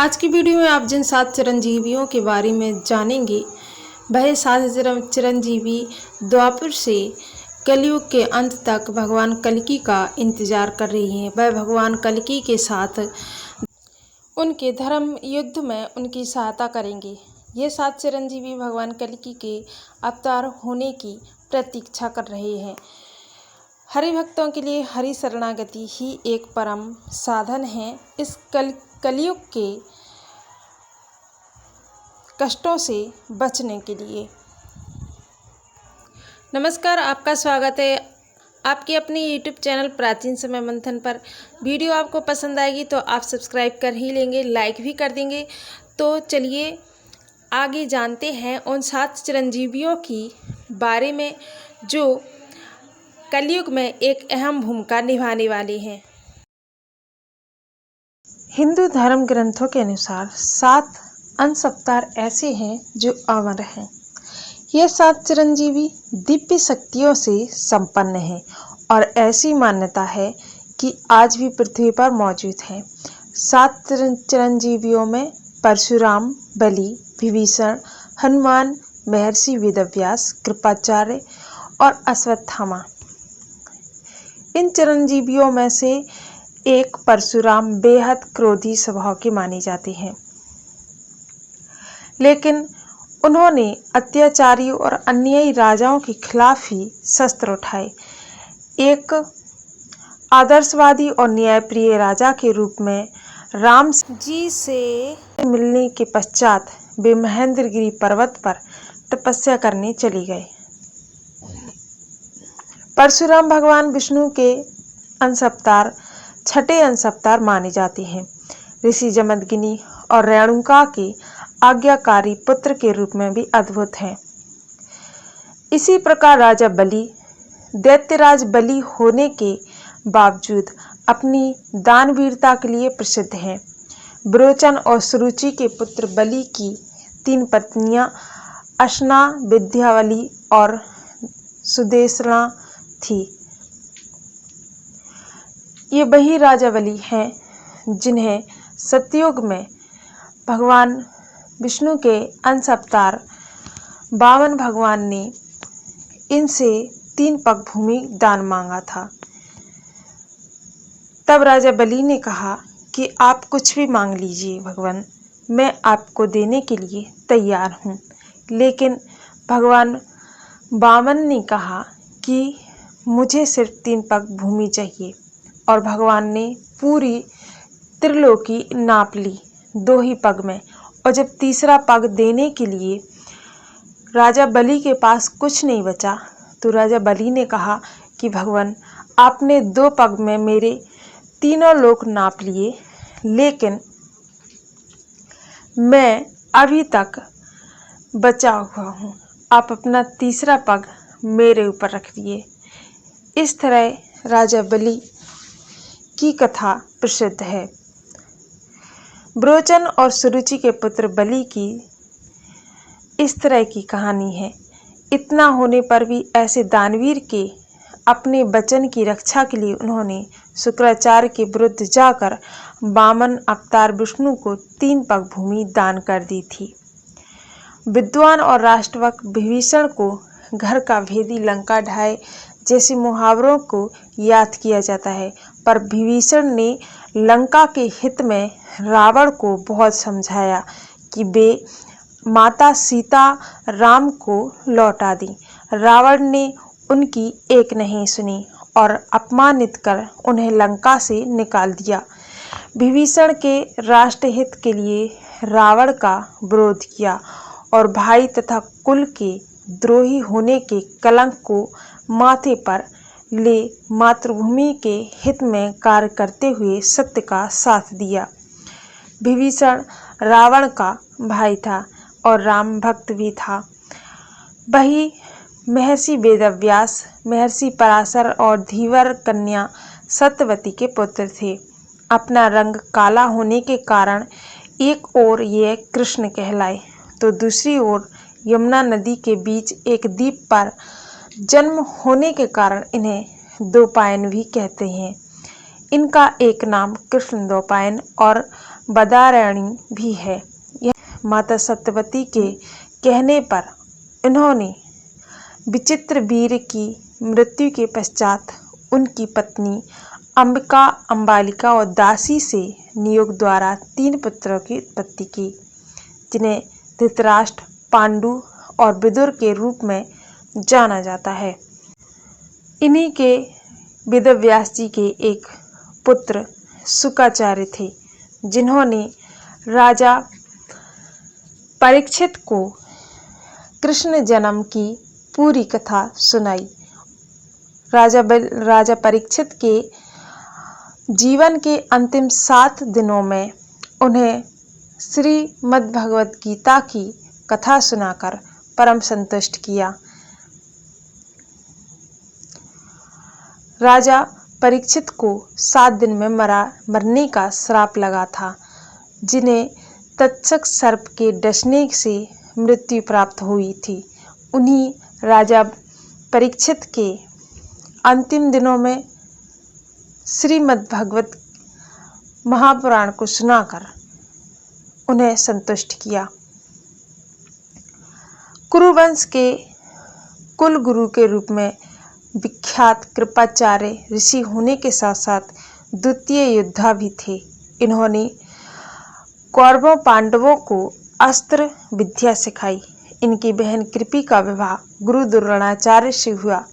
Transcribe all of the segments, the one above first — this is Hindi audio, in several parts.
आज की वीडियो में आप जिन 7 चिरंजीवियों के बारे में जानेंगे वह 7 चिरंजीवी द्वापर से कलयुग के अंत तक भगवान कल्कि का इंतजार कर रही हैं। वह भगवान कल्कि के साथ उनके धर्म युद्ध में उनकी सहायता करेंगे। ये 7 चिरंजीवी भगवान कल्कि के अवतार होने की प्रतीक्षा कर रहे हैं। हरि भक्तों के लिए हरि शरणागति ही एक परम साधन है। इस कलयुग के कष्टों से बचने के लिए। नमस्कार, आपका स्वागत है आपके अपने YouTube चैनल प्राचीन समय मंथन पर। वीडियो आपको पसंद आएगी तो आप सब्सक्राइब कर ही लेंगे, लाइक भी कर देंगे। तो चलिए आगे जानते हैं उन 7 चिरंजीवियों की बारे में जो कलयुग में एक अहम भूमिका निभाने वाले हैं। हिंदू धर्म ग्रंथों के अनुसार 7 अंश अवतार ऐसे हैं जो अमर हैं। ये 7 चिरंजीवी दिव्य शक्तियों से संपन्न हैं और ऐसी मान्यता है कि आज भी पृथ्वी पर मौजूद हैं। 7 चिरंजीवियों में परशुराम, बलि, विभीषण, हनुमान, महर्षि वेदव्यास, कृपाचार्य और अश्वत्थामा। इन चिरंजीवियों में से एक परशुराम बेहद क्रोधी स्वभाव के माने जाते हैं, लेकिन उन्होंने अत्याचारी और अन्यायी राजाओं के खिलाफ ही शस्त्र उठाए। एक आदर्शवादी और न्यायप्रिय राजा के रूप में राम जी से मिलने के पश्चात वे महेंद्रगिरी पर्वत पर तपस्या करने चले गए। परशुराम भगवान विष्णु के अंश अवतार, छठे अंश अवतार माने जाते हैं। ऋषि जमदग्नि और रेणुका के आज्ञाकारी पुत्र के रूप में भी अद्भुत हैं। इसी प्रकार राजा बलि दैत्यराज बलि होने के बावजूद अपनी दानवीरता के लिए प्रसिद्ध हैं। विरोचन और सुरुचि के पुत्र बलि की 3 पत्नियां अशना, विद्यावली और सुदेशना थी। ये वही राजा बलि हैं जिन्हें सतयुग में भगवान विष्णु के अंश अवतार वामन भगवान ने इनसे 3 पग भूमि दान मांगा था। तब राजा बलि ने कहा कि आप कुछ भी मांग लीजिए भगवान, मैं आपको देने के लिए तैयार हूँ। लेकिन भगवान वामन ने कहा कि मुझे सिर्फ 3 पग भूमि चाहिए और भगवान ने पूरी त्रिलोकी नाप ली 2 ही पग में। और जब तीसरा पग देने के लिए राजा बलि के पास कुछ नहीं बचा तो राजा बलि ने कहा कि भगवान, आपने 2 पग में मेरे तीनों लोक नाप लिए, लेकिन मैं अभी तक बचा हुआ हूँ, आप अपना तीसरा पग मेरे ऊपर रख दिए। इस तरह राजा बलि की कथा प्रसिद्ध है। विरोचन और सुरुचि के पुत्र बलि की इस तरह की कहानी है। इतना होने पर भी ऐसे दानवीर के अपने वचन की रक्षा के लिए उन्होंने शुक्राचार्य के विरुद्ध जाकर वामन अवतार विष्णु को 3 पग भूमि दान कर दी थी। विद्वान और राष्ट्रभक्त विभीषण को घर का भेदी लंका ढाए जैसे मुहावरों को याद किया जाता है, पर विभीषण ने लंका के हित में रावण को बहुत समझाया कि वे माता सीता राम को लौटा दी। रावण ने उनकी एक नहीं सुनी और अपमानित कर उन्हें लंका से निकाल दिया। विभीषण के राष्ट्रहित के लिए रावण का विरोध किया और भाई तथा कुल के द्रोही होने के कलंक को माथे पर ले मातृभूमि के हित में कार्य करते हुए सत्य का साथ दिया। विभीषण रावण का भाई था और राम भक्त भी था। वही महर्षि वेदव्यास, महर्षि पराशर और धीवर कन्या सत्यवती के पुत्र थे। अपना रंग काला होने के कारण एक ओर ये कृष्ण कहलाए तो दूसरी ओर यमुना नदी के बीच एक द्वीप पर जन्म होने के कारण इन्हें द्वैपायन भी कहते हैं। इनका एक नाम कृष्ण द्वैपायन और बदारणी भी है। यह माता सत्यवती के कहने पर इन्होंने विचित्रवीर्य की मृत्यु के पश्चात उनकी पत्नी अंबिका, अंबालिका और दासी से नियोग द्वारा 3 पुत्रों की उत्पत्ति की, जिन्हें धृतराष्ट्र, पांडु और विदुर के रूप में जाना जाता है। इन्हीं के वेदव्यास जी के एक पुत्र शुक्राचार्य थे, जिन्होंने राजा परीक्षित को कृष्ण जन्म की पूरी कथा सुनाई। राजा परीक्षित के जीवन के अंतिम 7 दिनों में उन्हें श्रीमद्भगवत गीता की कथा सुनाकर परम संतुष्ट किया। राजा परीक्षित को 7 दिन में मरने का श्राप लगा था, जिन्हें तक्षक सर्प के डसने से मृत्यु प्राप्त हुई थी। उन्हीं राजा परीक्षित के अंतिम दिनों में श्रीमद्भगवत महापुराण को सुनाकर उन्हें संतुष्ट किया। कुरुवंश के कुल गुरु के रूप में विख्यात कृपाचार्य ऋषि होने के साथ साथ द्वितीय योद्धा भी थे। इन्होंने कौरवों पांडवों को अस्त्र विद्या सिखाई। इनकी बहन कृपी का विवाह गुरु द्रोणाचार्य से हुआ।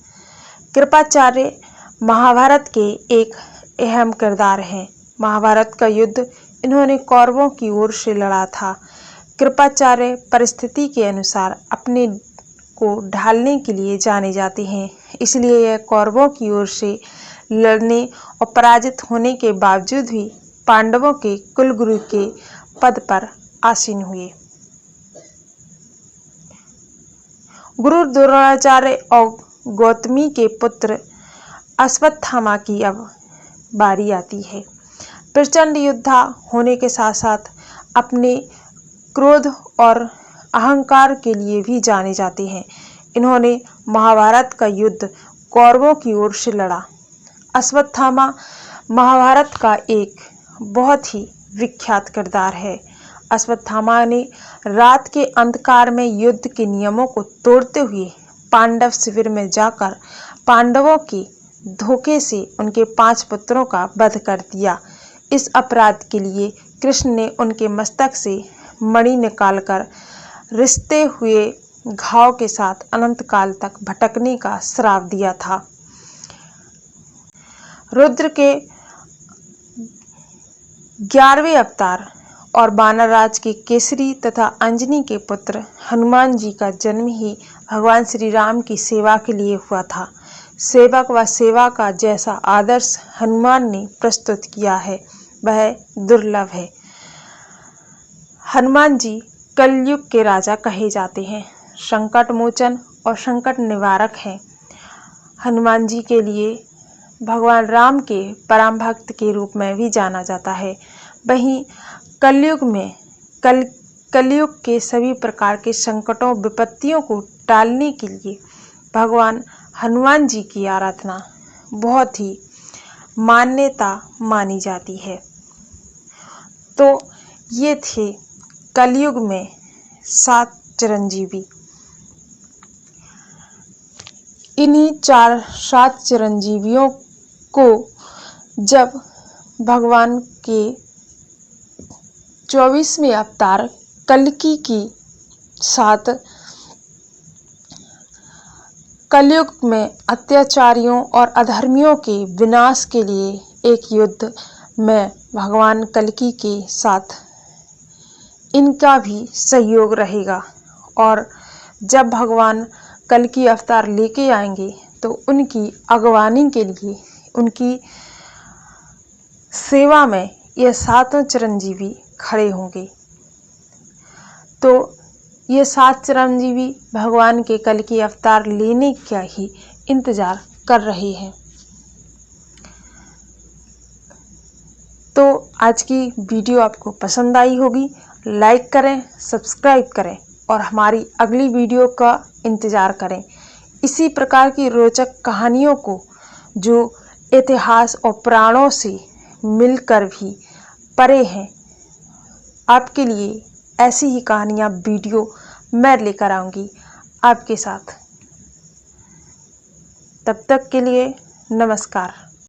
कृपाचार्य महाभारत के एक अहम किरदार हैं। महाभारत का युद्ध इन्होंने कौरवों की ओर से लड़ा था। कृपाचार्य परिस्थिति के अनुसार अपने को ढालने के लिए जाने जाते हैं, इसलिए यह कौरवों की ओर से लड़ने और पराजित होने के बावजूद भी पांडवों के कुलगुरु के पद पर आसीन हुए। गुरु द्रोणाचार्य और गौतमी के पुत्र अश्वत्थामा की अब बारी आती है। प्रचंड योद्धा होने के साथ साथ अपने क्रोध और अहंकार के लिए भी जाने जाते हैं। इन्होंने महाभारत का युद्ध कौरवों की ओर से लड़ा। अश्वत्थामा महाभारत का एक बहुत ही विख्यात किरदार है। अश्वत्थामा ने रात के अंधकार में युद्ध के नियमों को तोड़ते हुए पांडव शिविर में जाकर पांडवों के धोखे से उनके 5 पुत्रों का वध कर दिया। इस अपराध के लिए कृष्ण ने उनके मस्तक से मणि निकालकर रिश्ते हुए घाव के साथ अनंत काल तक भटकने का श्राप दिया था। रुद्र के 11वें अवतार और वानरराज के केसरी तथा अंजनी के पुत्र हनुमान जी का जन्म ही भगवान श्री राम की सेवा के लिए हुआ था। सेवक व सेवा का जैसा आदर्श हनुमान ने प्रस्तुत किया है, वह दुर्लभ है। हनुमान जी कलयुग के राजा कहे जाते हैं, संकट मोचन और संकट निवारक हैं। हनुमान जी के लिए भगवान राम के परम भक्त के रूप में भी जाना जाता है। वहीं कलयुग में कलयुग के सभी प्रकार के संकटों विपत्तियों को टालने के लिए भगवान हनुमान जी की आराधना बहुत ही मान्यता मानी जाती है। तो ये थे कलयुग में 7 चिरंजीवी। इन्हीं 7 चिरंजीवियों को जब भगवान के 24वें अवतार कल्कि की साथ कलयुग में अत्याचारियों और अधर्मियों के विनाश के लिए एक युद्ध में भगवान कल्कि के साथ इनका भी सहयोग रहेगा। और जब भगवान कल्कि अवतार लेके आएंगे तो उनकी अगवानी के लिए, उनकी सेवा में ये 7 चिरंजीवी खड़े होंगे। तो ये 7 चिरंजीवी भगवान के कल्कि अवतार लेने का ही इंतजार कर रहे हैं। तो आज की वीडियो आपको पसंद आई होगी। लाइक करें, सब्सक्राइब करें और हमारी अगली वीडियो का इंतज़ार करें। इसी प्रकार की रोचक कहानियों को जो इतिहास और पुराणों से मिलकर भी परे हैं, आपके लिए ऐसी ही कहानियाँ वीडियो मैं लेकर आऊँगी आपके साथ। तब तक के लिए नमस्कार।